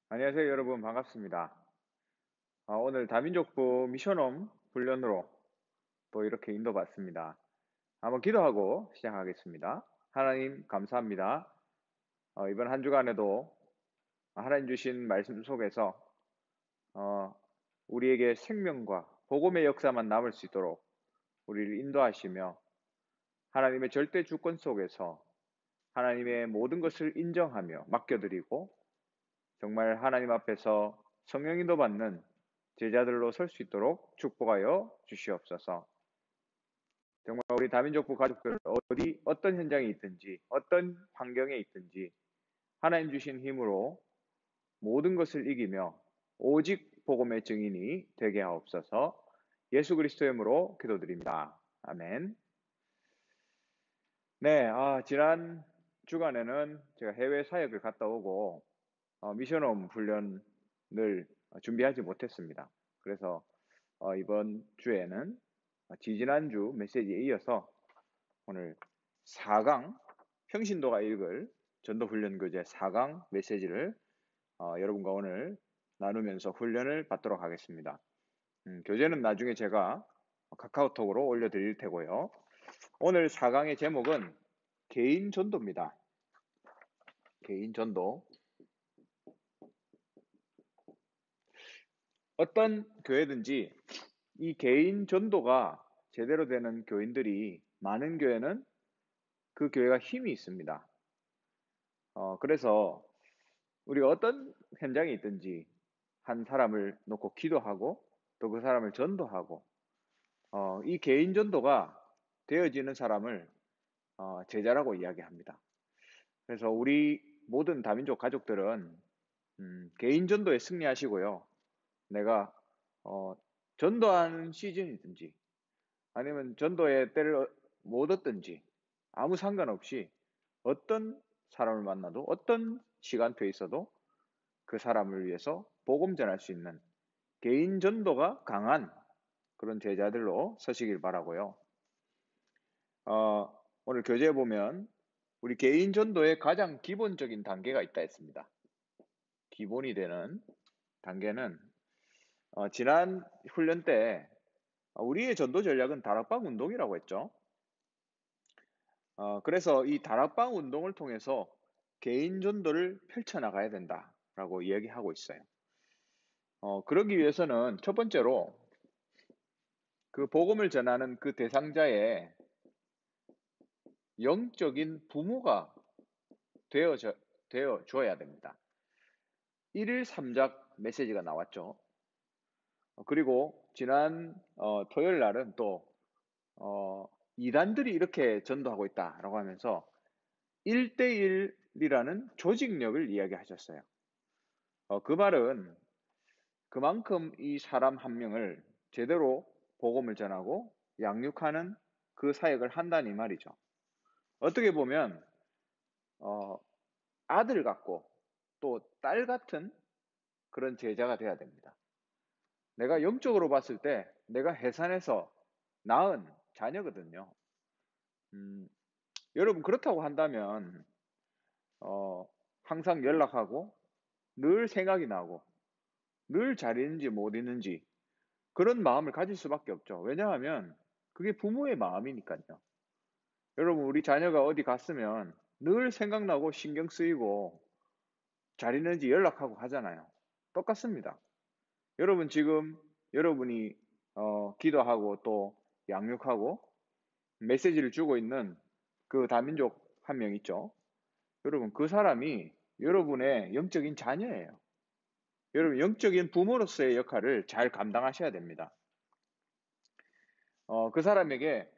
안녕하세요, 여러분. 반갑습니다. 오늘 다민족부 미션홈 훈련으로 또 이렇게 인도받습니다. 한번 기도하고 시작하겠습니다. 하나님, 감사합니다. 이번 한 주간에도 하나님 주신 말씀 속에서 어, 우리에게 생명과 복음의 역사만 남을 수 있도록 우리를 인도하시며 하나님의 절대 주권 속에서 하나님의 모든 것을 인정하며 맡겨드리고 정말 하나님 앞에서 성령 인도받는 제자들로 설 수 있도록 축복하여 주시옵소서. 정말 우리 다민족부 가족들 어떤 현장에 있든지 어떤 환경에 있든지 하나님 주신 힘으로 모든 것을 이기며 오직 복음의 증인이 되게 하옵소서. 예수 그리스도의 이름으로 기도드립니다. 아멘. 네, 지난 주간에는 제가 해외 사역을 갔다 오고 미션홈 훈련을 준비하지 못했습니다. 그래서 이번 주에는 지지난주 메시지에 이어서 오늘 4강 평신도가 읽을 전도훈련 교재 4강 메시지를 여러분과 오늘 나누면서 훈련을 받도록 하겠습니다. 교재는 나중에 제가 카카오톡으로 올려드릴 테고요. 오늘 4강의 제목은 개인 전도입니다. 개인 전도. 어떤 교회든지 이 개인 전도가 제대로 되는 교인들이 많은 교회는 그 교회가 힘이 있습니다. 그래서 우리가 어떤 현장에 있든지 한 사람을 놓고 기도하고 또 그 사람을 전도하고 이 개인 전도가 되어지는 사람을 제자라고 이야기합니다. 그래서 우리 모든 다민족 가족들은 개인 전도에 승리하시고요. 내가 전도하는 시즌이든지 아니면 전도의 때를 못 얻든지 아무 상관없이 어떤 사람을 만나도 어떤 시간표에 있어도 그 사람을 위해서 복음 전할 수 있는 개인 전도가 강한 그런 제자들로 서시길 바라고요. 오늘 교재에 보면 우리 개인 전도의 가장 기본적인 단계가 있다 했습니다. 기본이 되는 단계는 지난 훈련 때 우리의 전도 전략은 다락방 운동이라고 했죠. 그래서 이 다락방 운동을 통해서 개인 전도를 펼쳐나가야 된다라고 이야기하고 있어요. 그러기 위해서는 첫 번째로 그 복음을 전하는 그 대상자의 영적인 부모가 되어 줘야 됩니다. 1일 3작 메시지가 나왔죠. 그리고 지난 토요일 날은 또 이단들이 이렇게 전도하고 있다라고 하면서 1대1이라는 조직력을 이야기하셨어요. 그 말은 그만큼 이 사람 한 명을 제대로 복음을 전하고 양육하는 그 사역을 한다는 이 말이죠. 어떻게 보면 아들 같고 또 딸 같은 그런 제자가 돼야 됩니다. 내가 영적으로 봤을 때 내가 해산해서 낳은 자녀거든요. 여러분 그렇다고 한다면 항상 연락하고 늘 생각이 나고 늘 잘 있는지 못 있는지 그런 마음을 가질 수밖에 없죠. 왜냐하면 그게 부모의 마음이니까요. 여러분 우리 자녀가 어디 갔으면 늘 생각나고 신경 쓰이고 잘 있는지 연락하고 하잖아요. 똑같습니다. 여러분 지금 여러분이 기도하고 또 양육하고 메시지를 주고 있는 그 다민족 한 명 있죠. 여러분 그 사람이 여러분의 영적인 자녀예요. 여러분 영적인 부모로서의 역할을 잘 감당하셔야 됩니다. 그 사람에게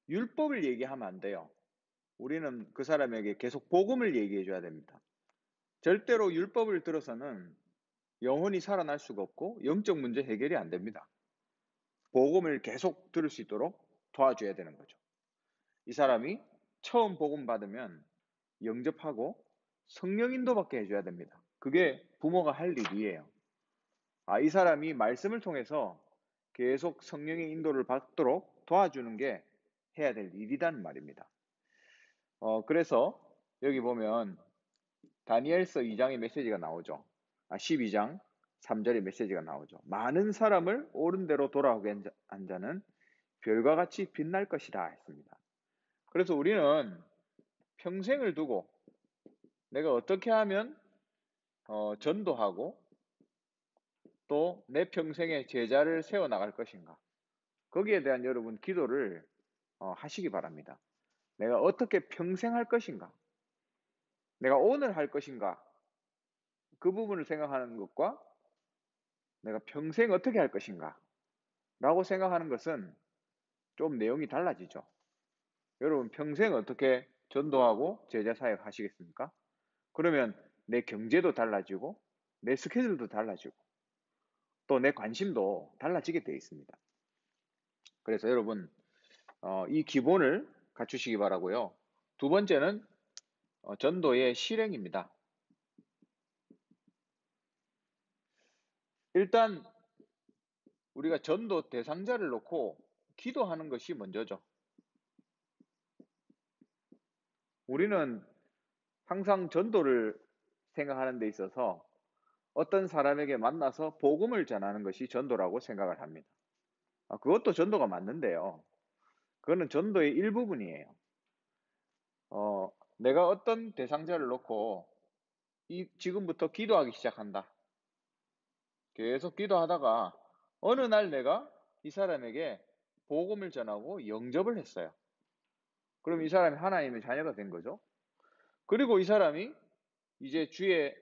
율법을 얘기하면 안 돼요. 우리는 그 사람에게 계속 복음을 얘기해 줘야 됩니다. 절대로 율법을 들어서는 영혼이 살아날 수가 없고 영적 문제 해결이 안 됩니다. 복음을 계속 들을 수 있도록 도와줘야 되는 거죠. 이 사람이 처음 복음 받으면 영접하고 성령 인도받게 해줘야 됩니다. 그게 부모가 할 일이에요. 이 사람이 말씀을 통해서 계속 성령의 인도를 받도록 도와주는 게 해야 될 일이란 말입니다. 그래서 여기 보면 다니엘서 2장의 메시지가 나오죠. 12장 3절의 메시지가 나오죠. 많은 사람을 옳은 대로 돌아오게 한 자는 별과 같이 빛날 것이라 했습니다. 그래서 우리는 평생을 두고 내가 어떻게 하면 전도하고 또 내 평생의 제자를 세워나갈 것인가, 거기에 대한 여러분 기도를 하시기 바랍니다. 내가 어떻게 평생 할 것인가, 내가 오늘 할 것인가, 그 부분을 생각하는 것과 내가 평생 어떻게 할 것인가 라고 생각하는 것은 좀 내용이 달라지죠. 여러분 평생 어떻게 전도하고 제자 사역 하시겠습니까? 그러면 내 경제도 달라지고 내 스케줄도 달라지고 또 내 관심도 달라지게 되어 있습니다. 그래서 여러분 이 기본을 갖추시기 바라고요. 두 번째는 전도의 실행입니다. 일단 우리가 전도 대상자를 놓고 기도하는 것이 먼저죠. 우리는 항상 전도를 생각하는 데 있어서 어떤 사람에게 만나서 복음을 전하는 것이 전도라고 생각을 합니다. 그것도 전도가 맞는데요. 그거는 전도의 일부분이에요. 내가 어떤 대상자를 놓고 지금부터 기도하기 시작한다. 계속 기도하다가 어느 날 내가 이 사람에게 복음을 전하고 영접을 했어요. 그럼 이 사람이 하나님의 자녀가 된 거죠. 그리고 이 사람이 이제 주의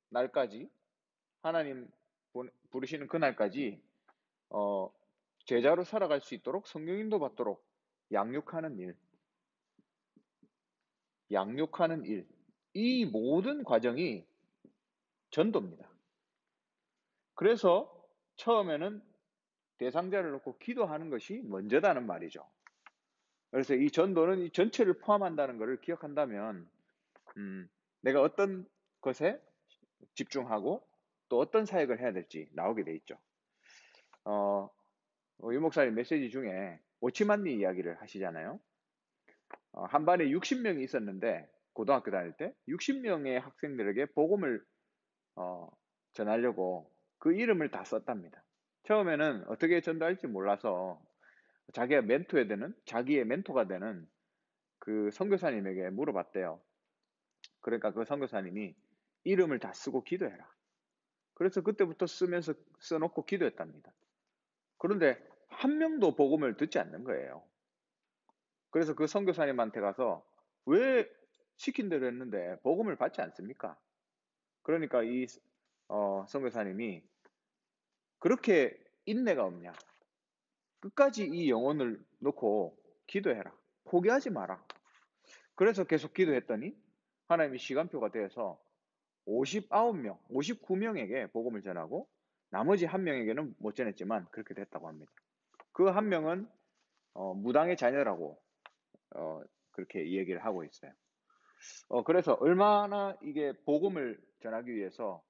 날까지, 하나님 부르시는 그날까지 제자로 살아갈 수 있도록 성령 인도 받도록 양육하는 일, 이 모든 과정이 전도입니다. 그래서 처음에는 대상자를 놓고 기도하는 것이 먼저다는 말이죠. 그래서 이 전도는 이 전체를 포함한다는 것을 기억한다면 내가 어떤 것에 집중하고 또 어떤 사역을 해야 될지 나오게 돼 있죠. 유 목사님 메시지 중에 오치만리 이야기를 하시잖아요. 한 반에 60명이 있었는데 고등학교 다닐 때 60명의 학생들에게 복음을 전하려고 그 이름을 다 썼답니다. 처음에는 어떻게 전도할지 몰라서 자기의 멘토가 되는 그 선교사님에게 물어봤대요. 그러니까 그 선교사님이 이름을 다 쓰고 기도해라. 그래서 그때부터 써놓고 기도했답니다. 그런데 한 명도 복음을 듣지 않는 거예요. 그래서 그 선교사님한테 가서 왜 시킨 대로 했는데 복음을 받지 않습니까? 그러니까 이 선교사님이 그렇게 인내가 없냐? 끝까지 이 영혼을 놓고 기도해라. 포기하지 마라. 그래서 계속 기도했더니 하나님이 시간표가 되어서 59명, 59명에게 복음을 전하고 나머지 한 명에게는 못 전했지만 그렇게 됐다고 합니다. 그 한 명은 무당의 자녀라고 그렇게 얘기를 하고 있어요. 그래서 얼마나 이게 복음을 전하기 위해서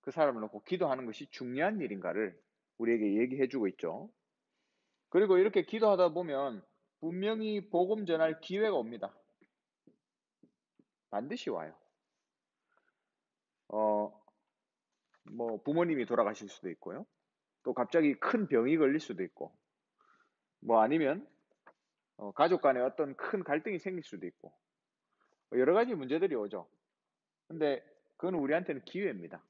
그 사람을 놓고 기도하는 것이 중요한 일인가를 우리에게 얘기해 주고 있죠. 그리고 이렇게 기도하다 보면 분명히 복음 전할 기회가 옵니다. 반드시 와요. 뭐 부모님이 돌아가실 수도 있고요. 또 갑자기 큰 병이 걸릴 수도 있고, 뭐 아니면 가족 간에 어떤 큰 갈등이 생길 수도 있고, 여러 가지 문제들이 오죠. 근데 그건 우리한테는 기회입니다.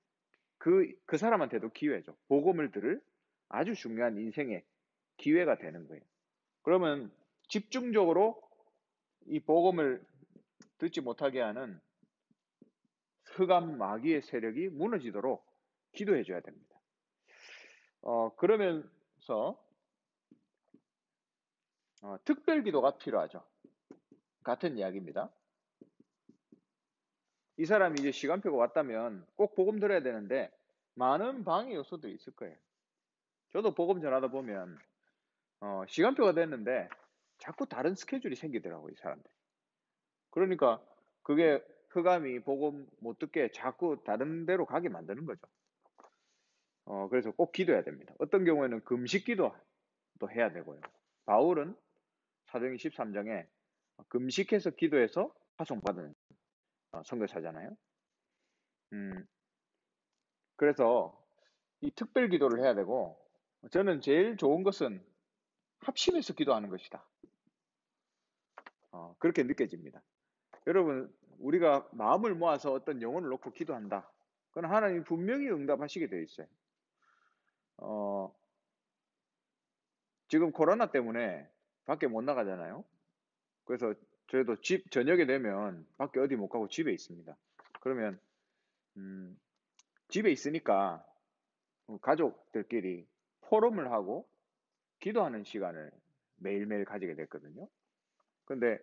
그 사람한테도 기회죠. 복음을 들을 아주 중요한 인생의 기회가 되는 거예요. 그러면 집중적으로 이 복음을 듣지 못하게 하는 흑암 마귀의 세력이 무너지도록 기도해 줘야 됩니다. 그러면서 특별 기도가 필요하죠. 같은 이야기입니다. 이 사람이 이제 시간표가 왔다면 꼭 복음 들어야 되는데 많은 방해 요소들이 있을 거예요. 저도 복음 전하다 보면 시간표가 됐는데 자꾸 다른 스케줄이 생기더라고요, 이 사람들. 그러니까 그게 흑암이 복음 못 듣게 자꾸 다른 데로 가게 만드는 거죠. 그래서 꼭 기도해야 됩니다. 어떤 경우에는 금식 기도도 해야 되고요. 바울은 사도행전 13장에 금식해서 기도해서 파송받은 선교사잖아요. 그래서 이 특별 기도를 해야 되고, 저는 제일 좋은 것은 합심해서 기도하는 것이다. 그렇게 느껴집니다. 여러분, 우리가 마음을 모아서 어떤 영혼을 놓고 기도한다. 그건 하나님 분명히 응답하시게 되어 있어요. 어, 지금 코로나 때문에 밖에 못 나가잖아요. 그래서 저희도 저녁에 되면 밖에 어디 못 가고 집에 있습니다. 그러면, 음, 집에 있으니까 가족들끼리 포럼을 하고 기도하는 시간을 매일매일 가지게 됐거든요. 근데,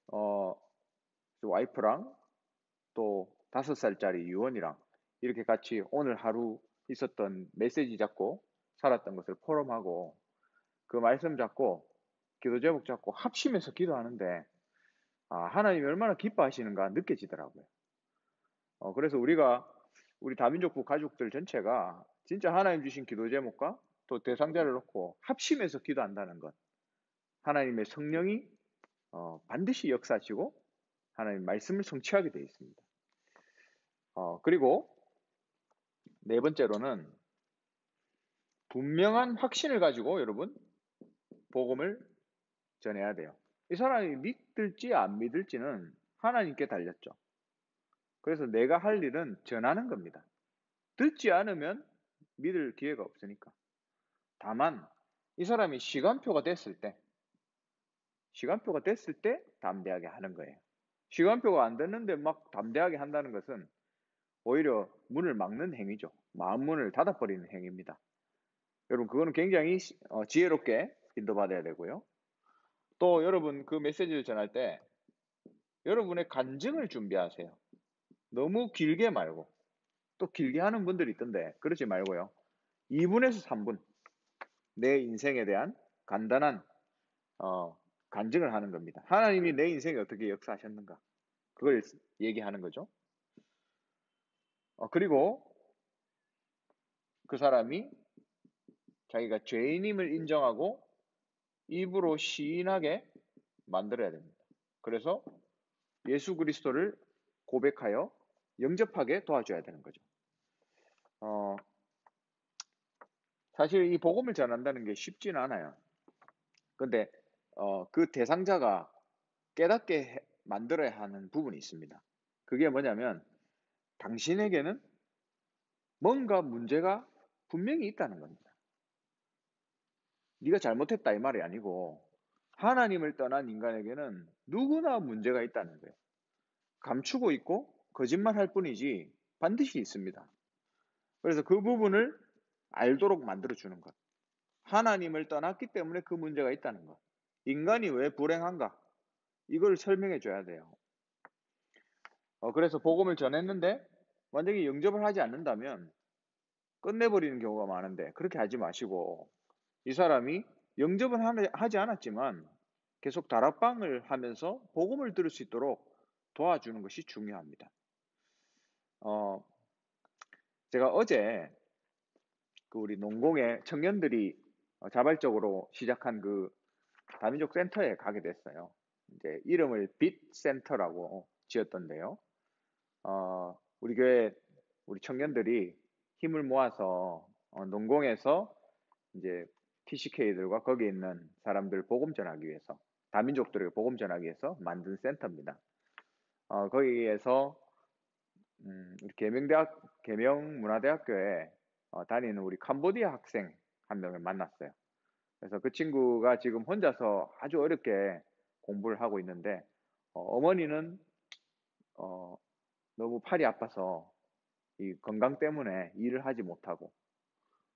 어, 와이프랑 또 5살짜리 유언이랑 이렇게 같이 오늘 하루 있었던 메시지 잡고 살았던 것을 포럼하고 그 말씀 잡고 기도 제목 잡고 합심해서 기도하는데 하나님이 얼마나 기뻐하시는가 느껴지더라고요. 그래서 우리 다민족부 가족들 전체가 진짜 하나님 주신 기도 제목과 또 대상자를 놓고 합심해서 기도한다는 것. 하나님의 성령이 반드시 역사하시고 하나님 말씀을 성취하게 되어 있습니다. 그리고 네 번째로는 분명한 확신을 가지고 여러분 복음을 전해야 돼요. 이 사람이 믿을지 안 믿을지는 하나님께 달렸죠. 그래서 내가 할 일은 전하는 겁니다. 듣지 않으면 믿을 기회가 없으니까. 다만 이 사람이 시간표가 됐을 때 담대하게 하는 거예요. 시간표가 안 됐는데 막 담대하게 한다는 것은 오히려 문을 막는 행위죠. 마음 문을 닫아버리는 행위입니다. 여러분 그거는 굉장히 지혜롭게 인도받아야 되고요. 또 여러분 그 메시지를 전할 때 여러분의 간증을 준비하세요. 너무 길게 말고 또 길게 하는 분들이 있던데 그러지 말고요. 2분에서 3분 내 인생에 대한 간단한 간증을 하는 겁니다. 하나님이 내 인생에 어떻게 역사하셨는가 그걸 얘기하는 거죠. 그리고 그 사람이 자기가 죄인임을 인정하고 입으로 시인하게 만들어야 됩니다. 그래서 예수 그리스도를 고백하여 영접하게 도와줘야 되는 거죠. 사실 이 복음을 전한다는 게 쉽지는 않아요. 근데 그 대상자가 깨닫게 만들어야 하는 부분이 있습니다. 그게 뭐냐면 당신에게는 뭔가 문제가 분명히 있다는 겁니다. 네가 잘못했다 이 말이 아니고 하나님을 떠난 인간에게는 누구나 문제가 있다는 거예요. 감추고 있고 거짓말할 뿐이지 반드시 있습니다. 그래서 그 부분을 알도록 만들어주는 것. 하나님을 떠났기 때문에 그 문제가 있다는 것. 인간이 왜 불행한가? 이걸 설명해 줘야 돼요. 그래서 복음을 전했는데 완전히 영접을 하지 않는다면 끝내버리는 경우가 많은데 그렇게 하지 마시고 이 사람이 영접은 하지 않았지만 계속 다락방을 하면서 복음을 들을 수 있도록 도와주는 것이 중요합니다. 제가 어제 그 우리 농공의 청년들이 자발적으로 시작한 그 다민족 센터에 가게 됐어요. 이제 이름을 빛 센터라고 지었던데요. 우리 교회 우리 청년들이 힘을 모아서 농공에서 이제 TCK들과 거기 있는 사람들 복음 전하기 위해서 다민족들에게 복음 전하기 위해서 만든 센터입니다. 거기에서 계명문화대학교에 다니는 우리 캄보디아 학생 한 명을 만났어요. 그래서 그 친구가 지금 혼자서 아주 어렵게 공부를 하고 있는데 어머니는 너무 팔이 아파서 이 건강 때문에 일을 하지 못하고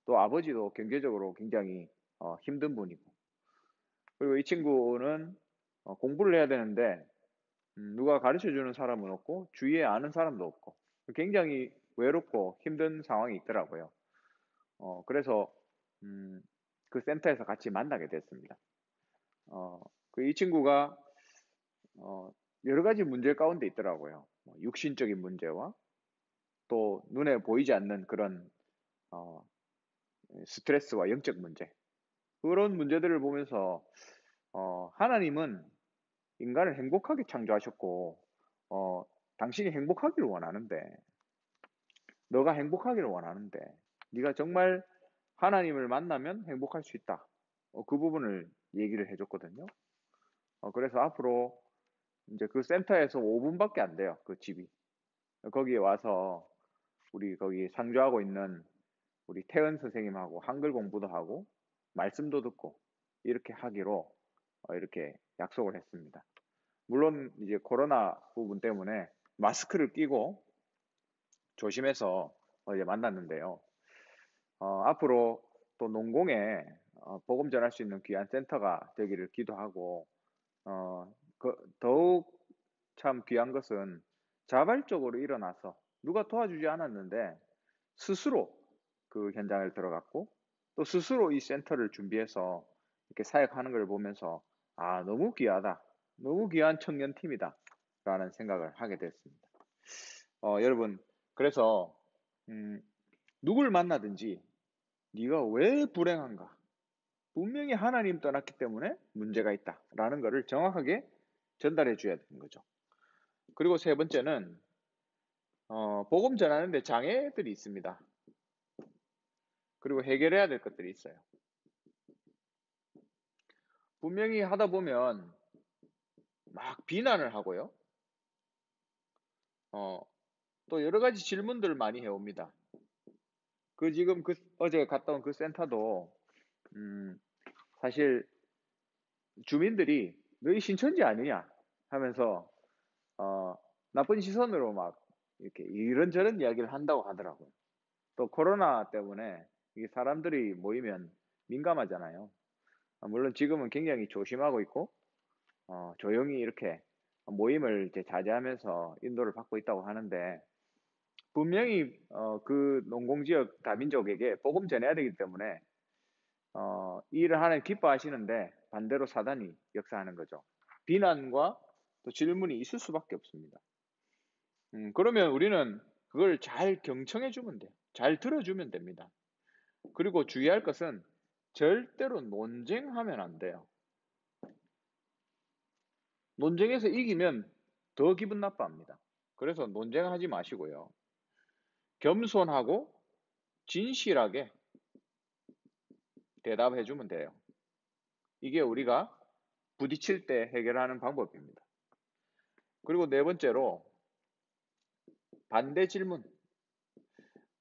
또 아버지도 경제적으로 굉장히 힘든 분이고 그리고 이 친구는 공부를 해야 되는데 누가 가르쳐주는 사람은 없고 주위에 아는 사람도 없고 굉장히 외롭고 힘든 상황이 있더라고요. 그래서 그 센터에서 같이 만나게 됐습니다. 이 친구가 여러 가지 문제 가운데 있더라고요. 육신적인 문제와 또 눈에 보이지 않는 그런 스트레스와 영적 문제 그런 문제들을 보면서 하나님은 인간을 행복하게 창조하셨고 당신이 행복하기를 원하는데 너가 행복하기를 원하는데 네가 정말 하나님을 만나면 행복할 수 있다. 그 부분을 얘기를 해줬거든요. 그래서 앞으로 이제 그 센터에서 5분밖에 안 돼요. 그 집이. 거기에 와서 우리 거기 상주하고 있는 우리 태은 선생님하고 한글 공부도 하고 말씀도 듣고 이렇게 하기로 이렇게 약속을 했습니다. 물론 이제 코로나 부분 때문에 마스크를 끼고 조심해서 이제 만났는데요. 앞으로 또 농공에 복음 전할 수 있는 귀한 센터가 되기를 기도하고 더욱 참 귀한 것은 자발적으로 일어나서 누가 도와주지 않았는데 스스로 그 현장을 들어갔고 또 스스로 이 센터를 준비해서 이렇게 사역하는 걸 보면서 너무 귀하다. 너무 귀한 청년팀이다. 라는 생각을 하게 됐습니다. 여러분, 그래서 누굴 만나든지 네가 왜 불행한가? 분명히 하나님 떠났기 때문에 문제가 있다라는 것을 정확하게 전달해 줘야 되는 거죠. 그리고 세 번째는 복음 전하는데 장애들이 있습니다. 그리고 해결해야 될 것들이 있어요. 분명히 하다 보면 막 비난을 하고요. 또 여러 가지 질문들을 많이 해옵니다. 지금 어제 갔다 온 그 센터도 사실 주민들이 너희 신천지 아니냐 하면서 나쁜 시선으로 막 이렇게 이런저런 이야기를 한다고 하더라고요. 또 코로나 때문에 이게 사람들이 모이면 민감하잖아요. 물론 지금은 굉장히 조심하고 있고 조용히 이렇게 모임을 이제 자제하면서 인도를 받고 있다고 하는데 분명히 그 농공지역 다민족에게 복음 전해야 되기 때문에 이 일을 하나님 기뻐하시는데 반대로 사단이 역사하는 거죠. 비난과 또 질문이 있을 수밖에 없습니다. 그러면 우리는 그걸 잘 경청해 주면 돼요. 잘 들어주면 됩니다. 그리고 주의할 것은 절대로 논쟁하면 안 돼요. 논쟁에서 이기면 더 기분 나빠합니다. 그래서 논쟁하지 마시고요. 겸손하고 진실하게 대답해 주면 돼요. 이게 우리가 부딪힐 때 해결하는 방법입니다. 그리고 네 번째로 반대 질문.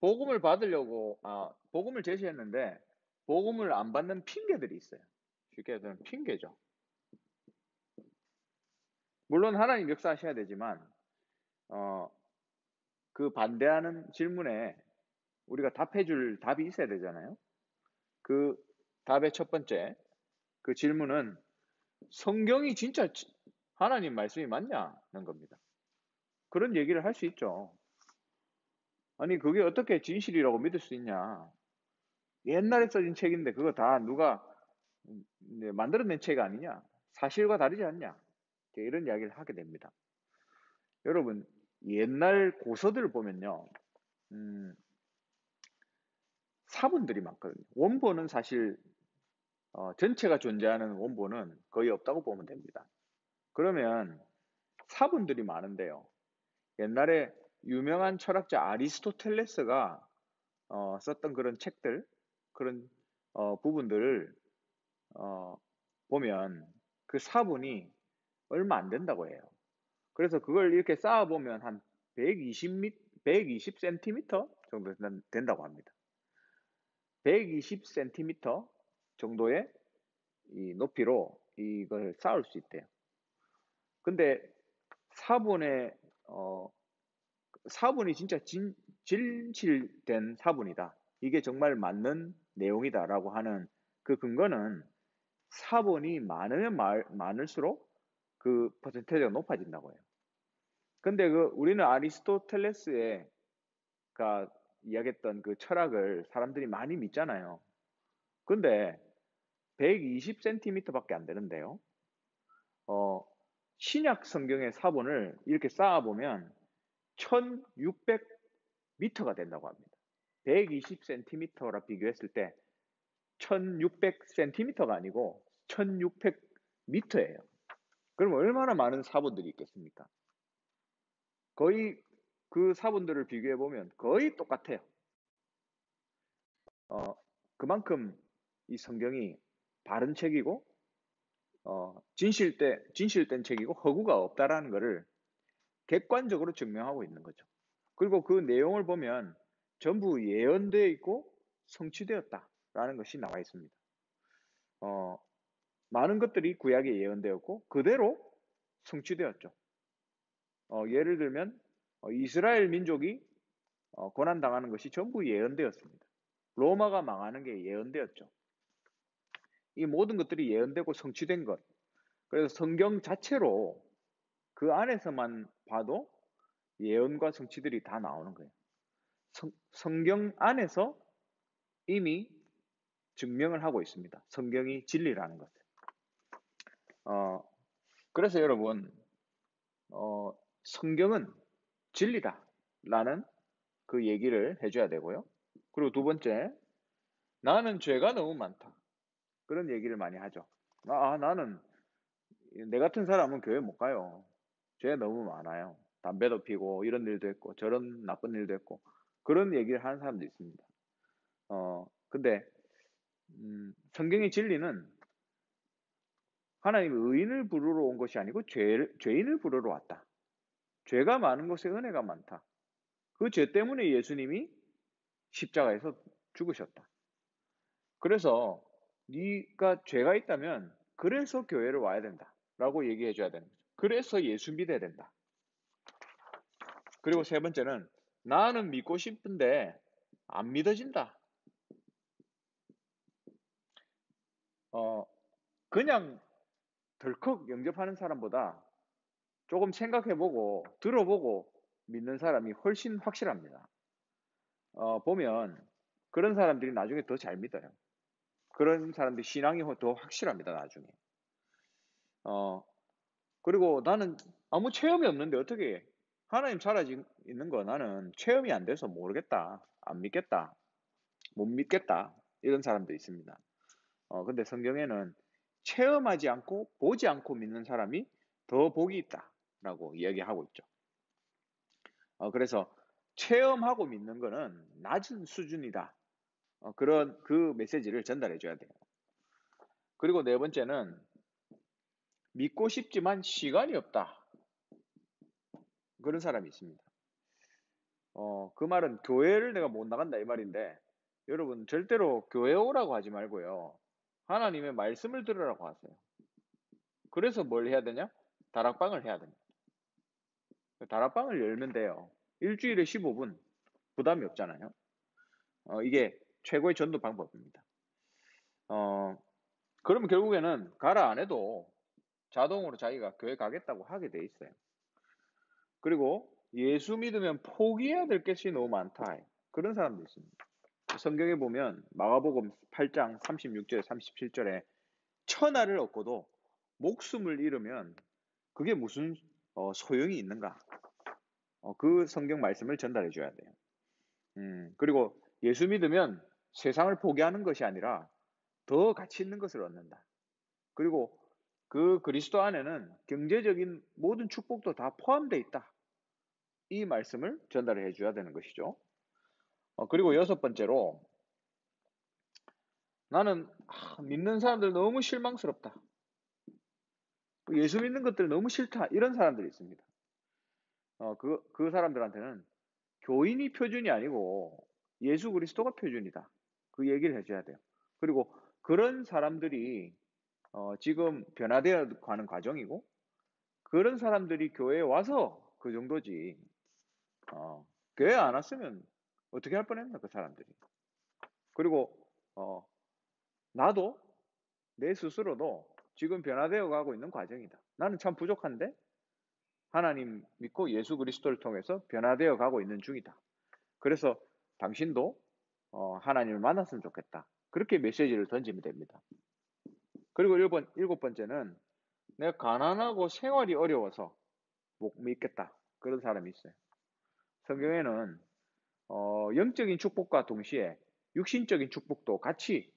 복음을 받으려고 복음을 제시했는데 복음을 안 받는 핑계들이 있어요. 쉽게 얘기하면 핑계죠. 물론 하나님 역사하셔야 되지만 그 반대하는 질문에 우리가 답해줄 답이 있어야 되잖아요. 그 답의 첫 번째 그 질문은 성경이 진짜 하나님 말씀이 맞냐는 겁니다. 그런 얘기를 할 수 있죠. 아니 그게 어떻게 진실이라고 믿을 수 있냐. 옛날에 써진 책인데 그거 다 누가 만들어낸 책 아니냐. 사실과 다르지 않냐. 이런 이야기를 하게 됩니다. 여러분 옛날 고서들을 보면요. 사본들이 많거든요. 원본은 사실 전체가 존재하는 원본은 거의 없다고 보면 됩니다. 그러면 사본들이 많은데요. 옛날에 유명한 철학자 아리스토텔레스가 썼던 그런 책들, 그런 부분들을 보면 그 사본이 얼마 안 된다고 해요. 그래서 그걸 이렇게 쌓아보면 한 120cm 정도 된다고 합니다. 120cm 정도의 이 높이로 이걸 쌓을 수 있대요. 근데 사본의 사본이 진짜 진실된 사본이다. 이게 정말 맞는 내용이다라고 하는 그 근거는 사본이 많으면 많을수록 그 퍼센테이지가 높아진다고 해요. 근데 우리는 아리스토텔레스가 이야기했던 그 철학을 사람들이 많이 믿잖아요. 근데 120cm밖에 안 되는데요. 신약 성경의 사본을 이렇게 쌓아보면 1600m가 된다고 합니다. 120cm라 비교했을 때 1600cm가 아니고 1600m예요. 그럼 얼마나 많은 사본들이 있겠습니까? 거의 그 사본들을 비교해 보면 거의 똑같아요. 그만큼 이 성경이 바른 책이고 진실된 책이고 허구가 없다라는 것을 객관적으로 증명하고 있는 거죠. 그리고 그 내용을 보면 전부 예언되어 있고 성취되었다라는 것이 나와 있습니다. 많은 것들이 구약에 예언되었고 그대로 성취되었죠. 예를 들면 이스라엘 민족이 고난당하는 것이 전부 예언되었습니다. 로마가 망하는 게 예언되었죠. 이 모든 것들이 예언되고 성취된 것. 그래서 성경 자체로 그 안에서만 봐도 예언과 성취들이 다 나오는 거예요. 성경 안에서 이미 증명을 하고 있습니다. 성경이 진리라는 것을. 그래서 여러분, 성경은 진리다라는 그 얘기를 해줘야 되고요. 그리고 두 번째, 나는 죄가 너무 많다. 그런 얘기를 많이 하죠. 나는 내 같은 사람은 교회 못 가요. 죄 너무 많아요. 담배도 피고 이런 일도 했고 저런 나쁜 일도 했고 그런 얘기를 하는 사람도 있습니다. 근데 성경의 진리는 하나님이 의인을 부르러 온 것이 아니고 죄인을 부르러 왔다. 죄가 많은 것에 은혜가 많다. 그 죄 때문에 예수님이 십자가에서 죽으셨다. 그래서 네가 죄가 있다면 그래서 교회를 와야 된다. 라고 얘기해 줘야 되는 거죠. 그래서 예수 믿어야 된다. 그리고 세 번째는 나는 믿고 싶은데 안 믿어진다. 그냥 덜컥 영접하는 사람보다 조금 생각해보고 들어보고 믿는 사람이 훨씬 확실합니다. 보면 그런 사람들이 나중에 더 잘 믿어요. 그런 사람들이 신앙이 더 확실합니다, 나중에. 그리고 나는 아무 체험이 없는데 어떻게 하나님 살아있는 거 나는 체험이 안 돼서 모르겠다. 안 믿겠다. 못 믿겠다. 이런 사람도 있습니다. 근데 성경에는 체험하지 않고 보지 않고 믿는 사람이 더 복이 있다라고 이야기하고 있죠. 그래서 체험하고 믿는 거는 낮은 수준이다. 그런 그 메시지를 전달해 줘야 돼요. 그리고 네 번째는 믿고 싶지만 시간이 없다. 그런 사람이 있습니다. 그 말은 교회를 내가 못 나간다 이 말인데 여러분 절대로 교회 오라고 하지 말고요. 하나님의 말씀을 들으라고 하세요. 그래서 뭘 해야 되냐? 다락방을 해야 됩니다. 다락방을 열면 돼요. 일주일에 15분 부담이 없잖아요. 이게 최고의 전도 방법입니다. 그러면 결국에는 가라 안 해도 자동으로 자기가 교회 가겠다고 하게 돼 있어요. 그리고 예수 믿으면 포기해야 될 것이 너무 많다. 그런 사람도 있습니다. 성경에 보면 마가복음 8장 36절 37절에 천하를 얻고도 목숨을 잃으면 그게 무슨 소용이 있는가? 그 성경 말씀을 전달해 줘야 돼요. 그리고 예수 믿으면 세상을 포기하는 것이 아니라 더 가치 있는 것을 얻는다. 그리고 그 그리스도 안에는 경제적인 모든 축복도 다 포함되어 있다. 이 말씀을 전달해 줘야 되는 것이죠. 그리고 여섯 번째로 나는 믿는 사람들 너무 실망스럽다. 예수 믿는 것들 너무 싫다. 이런 사람들이 있습니다. 그 사람들한테는 교인이 표준이 아니고 예수 그리스도가 표준이다. 그 얘기를 해줘야 돼요. 그리고 그런 사람들이 지금 변화되어 가는 과정이고 그런 사람들이 교회에 와서 그 정도지 교회 안 왔으면 어떻게 할 뻔했나 그 사람들이. 그리고 나도 내 스스로도 지금 변화되어 가고 있는 과정이다. 나는 참 부족한데 하나님 믿고 예수 그리스도를 통해서 변화되어 가고 있는 중이다. 그래서 당신도 하나님을 만났으면 좋겠다. 그렇게 메시지를 던지면 됩니다. 그리고 일곱 번째는 내가 가난하고 생활이 어려워서 못 믿겠다. 그런 사람이 있어요. 성경에는 영적인 축복과 동시에 육신적인 축복도 같이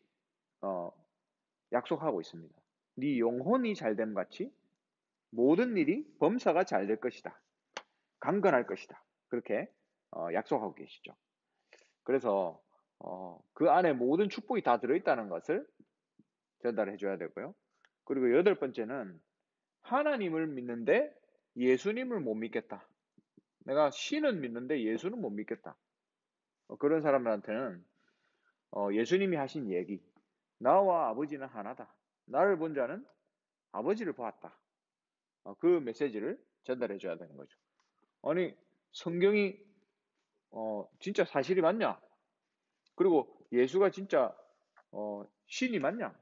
약속하고 있습니다. 네 영혼이 잘됨 같이 모든 일이 범사가 잘 될 것이다. 강건할 것이다. 그렇게 약속하고 계시죠. 그래서 그 안에 모든 축복이 다 들어있다는 것을 전달해 줘야 되고요. 그리고 여덟 번째는 하나님을 믿는데 예수님을 못 믿겠다. 내가 신은 믿는데 예수는 못 믿겠다. 그런 사람들한테는 예수님이 하신 얘기, 나와 아버지는 하나다. 나를 본 자는 아버지를 보았다. 그 메시지를 전달해 줘야 되는 거죠. 아니, 성경이 진짜 사실이 맞냐? 그리고 예수가 진짜 신이 맞냐?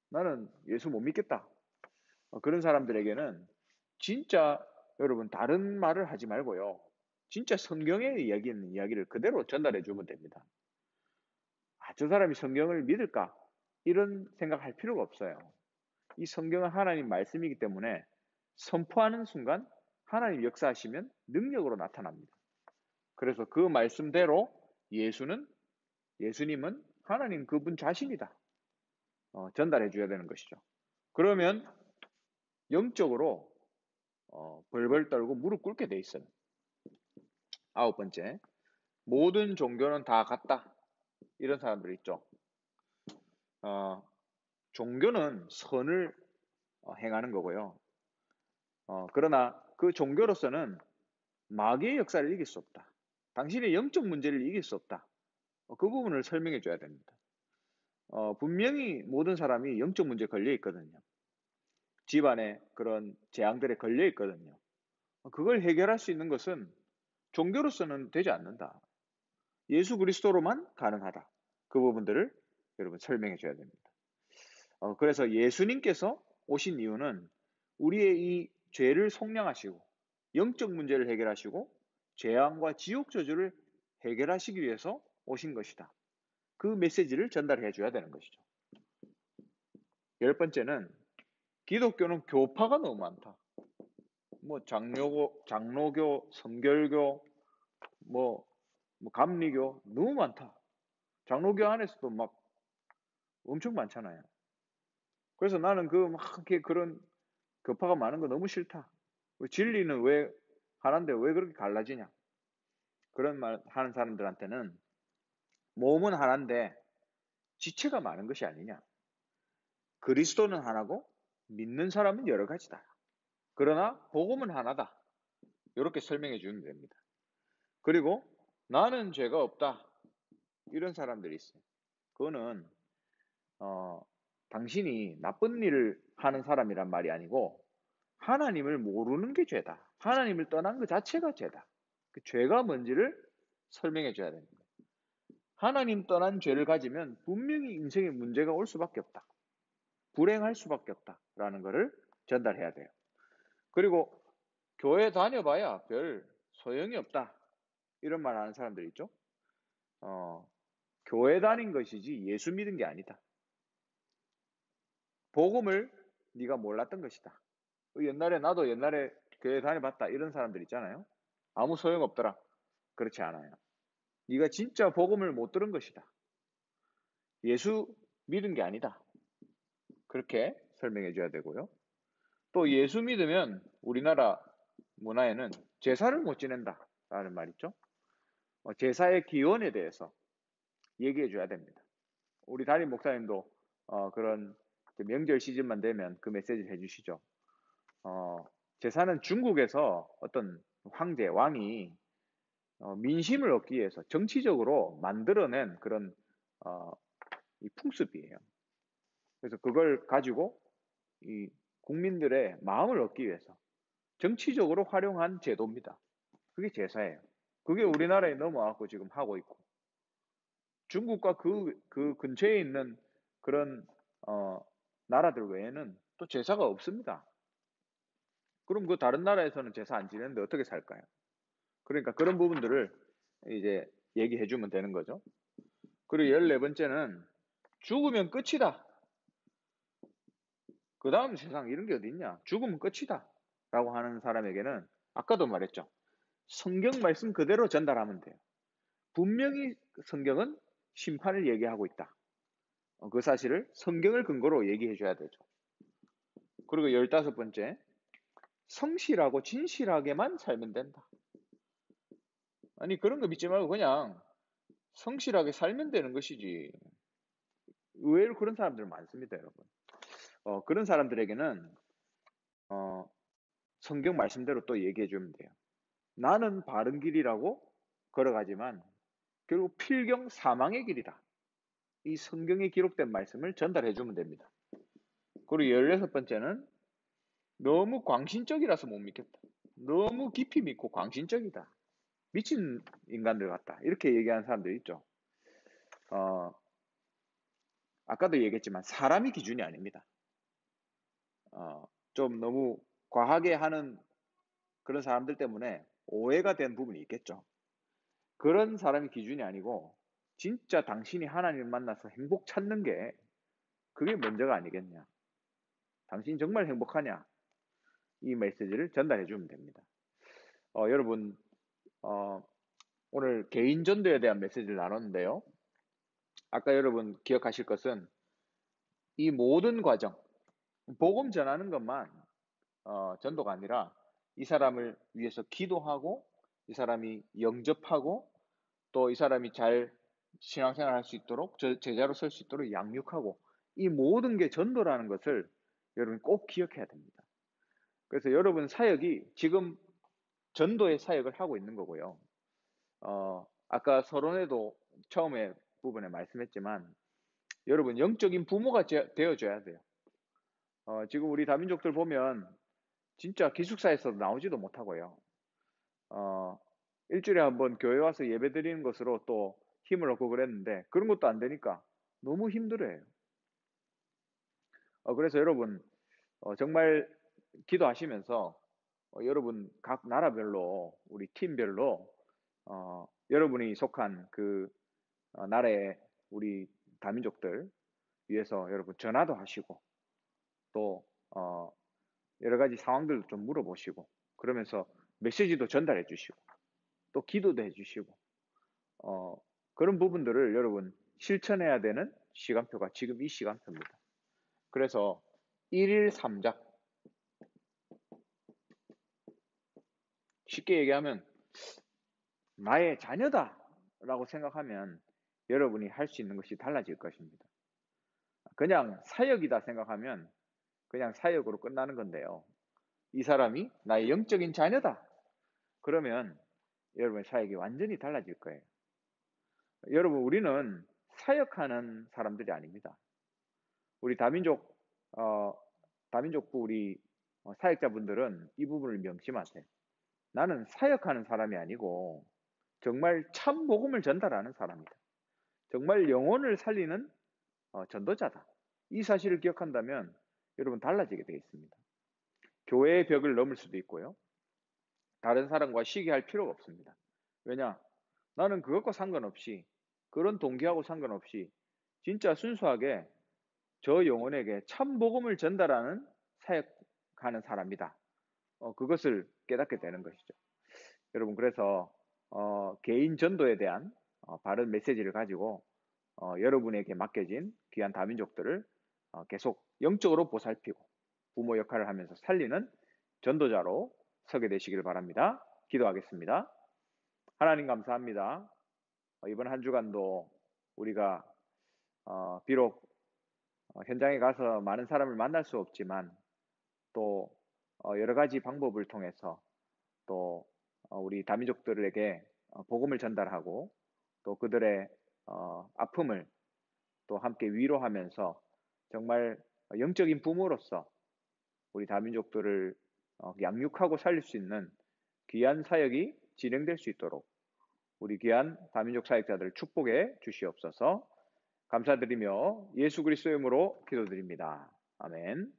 나는 예수 못 믿겠다. 그런 사람들에게는 진짜 여러분 다른 말을 하지 말고요. 진짜 성경에 이야기하는 이야기를 그대로 전달해 주면 됩니다. 저 사람이 성경을 믿을까? 이런 생각할 필요가 없어요. 이 성경은 하나님 말씀이기 때문에 선포하는 순간 하나님 역사하시면 능력으로 나타납니다. 그래서 그 말씀대로 예수님은 하나님 그분 자신이다. 전달해 줘야 되는 것이죠. 그러면 영적으로 벌벌 떨고 무릎 꿇게 돼 있어요. 아홉 번째, 모든 종교는 다 같다. 이런 사람들 있죠. 종교는 선을 행하는 거고요. 그러나 그 종교로서는 마귀의 역사를 이길 수 없다. 당신의 영적 문제를 이길 수 없다. 그 부분을 설명해 줘야 됩니다. 분명히 모든 사람이 영적 문제에 걸려 있거든요. 집안에 그런 재앙들에 걸려 있거든요. 그걸 해결할 수 있는 것은 종교로서는 되지 않는다. 예수 그리스도로만 가능하다. 그 부분들을 여러분 설명해 줘야 됩니다. 그래서 예수님께서 오신 이유는 우리의 이 죄를 속량하시고 영적 문제를 해결하시고 재앙과 지옥 저주를 해결하시기 위해서 오신 것이다. 그 메시지를 전달해 줘야 되는 것이죠. 열 번째는 기독교는 교파가 너무 많다. 뭐 장로교, 성결교, 뭐 감리교 너무 많다. 장로교 안에서도 막 엄청 많잖아요. 그래서 나는 그런 교파가 많은 거 너무 싫다. 진리는 왜 하나인데 왜 그렇게 갈라지냐? 그런 말 하는 사람들한테는 몸은 하나인데 지체가 많은 것이 아니냐? 그리스도는 하나고 믿는 사람은 여러 가지다. 그러나 복음은 하나다. 이렇게 설명해 주면 됩니다. 그리고 나는 죄가 없다. 이런 사람들이 있어요. 그거는 당신이 나쁜 일을 하는 사람이란 말이 아니고 하나님을 모르는 게 죄다. 하나님을 떠난 그 자체가 죄다. 그 죄가 뭔지를 설명해 줘야 됩니다. 하나님 떠난 죄를 가지면 분명히 인생에 문제가 올 수밖에 없다. 불행할 수밖에 없다라는 것을 전달해야 돼요. 그리고 교회 다녀봐야 별 소용이 없다. 이런 말 하는 사람들 있죠. 교회 다닌 것이지 예수 믿은 게 아니다. 복음을 네가 몰랐던 것이다. 나도 옛날에 교회 다녀봤다. 이런 사람들 있잖아요. 아무 소용 없더라. 그렇지 않아요. 네가 진짜 복음을 못 들은 것이다. 예수 믿은 게 아니다. 그렇게 설명해 줘야 되고요. 또 예수 믿으면 우리나라 문화에는 제사를 못 지낸다 라는 말 있죠. 제사의 기원에 대해서 얘기해 줘야 됩니다. 우리 담임 목사님도 그런 명절 시즌만 되면 그 메시지를 해주시죠. 제사는 중국에서 어떤 황제, 왕이 민심을 얻기 위해서 정치적으로 만들어낸 그런 이 풍습이에요. 그래서 그걸 가지고 이 국민들의 마음을 얻기 위해서 정치적으로 활용한 제도입니다. 그게 제사예요. 그게 우리나라에 넘어와서 지금 하고 있고 중국과 그 근처에 있는 그런 나라들 외에는 또 제사가 없습니다. 그럼 그 다른 나라에서는 제사 안 지내는데 어떻게 살까요? 그러니까 그런 부분들을 이제 얘기해 주면 되는 거죠. 그리고 14번째는 죽으면 끝이다. 그 다음 세상 이런 게 어디 있냐? 죽으면 끝이다. 라고 하는 사람에게는 아까도 말했죠. 성경 말씀 그대로 전달하면 돼요. 분명히 성경은 심판을 얘기하고 있다. 그 사실을 성경을 근거로 얘기해 줘야 되죠. 그리고 15번째, 성실하고 진실하게만 살면 된다. 아니, 그런 거 믿지 말고 그냥 성실하게 살면 되는 것이지. 의외로 그런 사람들 많습니다, 여러분. 그런 사람들에게는 어, 성경 말씀대로 또 얘기해 주면 돼요. 나는 바른 길이라고 걸어가지만 결국 필경 사망의 길이다. 이 성경에 기록된 말씀을 전달해 주면 됩니다. 그리고 16번째는 너무 광신적이라서 못 믿겠다. 너무 깊이 믿고 광신적이다. 미친 인간들 같다. 이렇게 얘기하는 사람들 있죠. 아까도 얘기했지만 사람이 기준이 아닙니다. 좀 너무 과하게 하는 그런 사람들 때문에 오해가 된 부분이 있겠죠. 그런 사람이 기준이 아니고 진짜 당신이 하나님을 만나서 행복 찾는 게 그게 먼저가 아니겠냐. 당신이 정말 행복하냐. 이 메시지를 전달해 주면 됩니다. 여러분 오늘 개인 전도에 대한 메시지를 나눴는데요. 아까 여러분 기억하실 것은 이 모든 과정, 복음 전하는 것만 전도가 아니라 이 사람을 위해서 기도하고 이 사람이 영접하고 또 이 사람이 잘 신앙생활 할 수 있도록 제자로 설 수 있도록 양육하고 이 모든 게 전도라는 것을 여러분 꼭 기억해야 됩니다. 그래서 여러분 사역이 지금 전도의 사역을 하고 있는 거고요. 아까 서론에도 처음에 부분에 말씀했지만 여러분 영적인 부모가 되어줘야 돼요. 지금 우리 다민족들 보면 진짜 기숙사에서 나오지도 못하고요. 일주일에 한번 교회 와서 예배 드리는 것으로 또 힘을 얻고 그랬는데 그런 것도 안 되니까 너무 힘들어요. 그래서 여러분 정말 기도하시면서 여러분 각 나라별로 우리 팀별로 여러분이 속한 그 나라의 우리 다민족들 위해서 여러분 전화도 하시고 또 여러 가지 상황들도 좀 물어보시고 그러면서 메시지도 전달해 주시고 또 기도도 해 주시고 그런 부분들을 여러분 실천해야 되는 시간표가 지금 이 시간표입니다. 그래서 1일 3작 쉽게 얘기하면 나의 자녀다 라고 생각하면 여러분이 할 수 있는 것이 달라질 것입니다. 그냥 사역이다 생각하면 그냥 사역으로 끝나는 건데요. 이 사람이 나의 영적인 자녀다. 그러면 여러분의 사역이 완전히 달라질 거예요. 여러분 우리는 사역하는 사람들이 아닙니다. 우리 다민족부 우리 사역자분들은 이 부분을 명심하세요. 나는 사역하는 사람이 아니고 정말 참 복음을 전달하는 사람이다. 정말 영혼을 살리는 전도자다. 이 사실을 기억한다면 여러분 달라지게 되어 있습니다. 교회의 벽을 넘을 수도 있고요. 다른 사람과 시기할 필요가 없습니다. 왜냐? 나는 그것과 상관없이 그런 동기하고 상관없이 진짜 순수하게 저 영혼에게 참 복음을 전달하는 사역하는 사람이다. 그것을 깨닫게 되는 것이죠. 여러분 그래서 개인 전도에 대한 바른 메시지를 가지고 여러분에게 맡겨진 귀한 다민족들을 계속 영적으로 보살피고 부모 역할을 하면서 살리는 전도자로 서게 되시기를 바랍니다. 기도하겠습니다. 하나님 감사합니다. 이번 한 주간도 우리가 비록 현장에 가서 많은 사람을 만날 수 없지만 또 여러 가지 방법을 통해서 또 우리 다민족들에게 복음을 전달하고 또 그들의 아픔을 또 함께 위로하면서 정말 영적인 부모로서 우리 다민족들을 양육하고 살릴 수 있는 귀한 사역이 진행될 수 있도록 우리 귀한 다민족 사역자들을 축복해 주시옵소서. 감사드리며 예수 그리스도의 이름으로 기도드립니다. 아멘.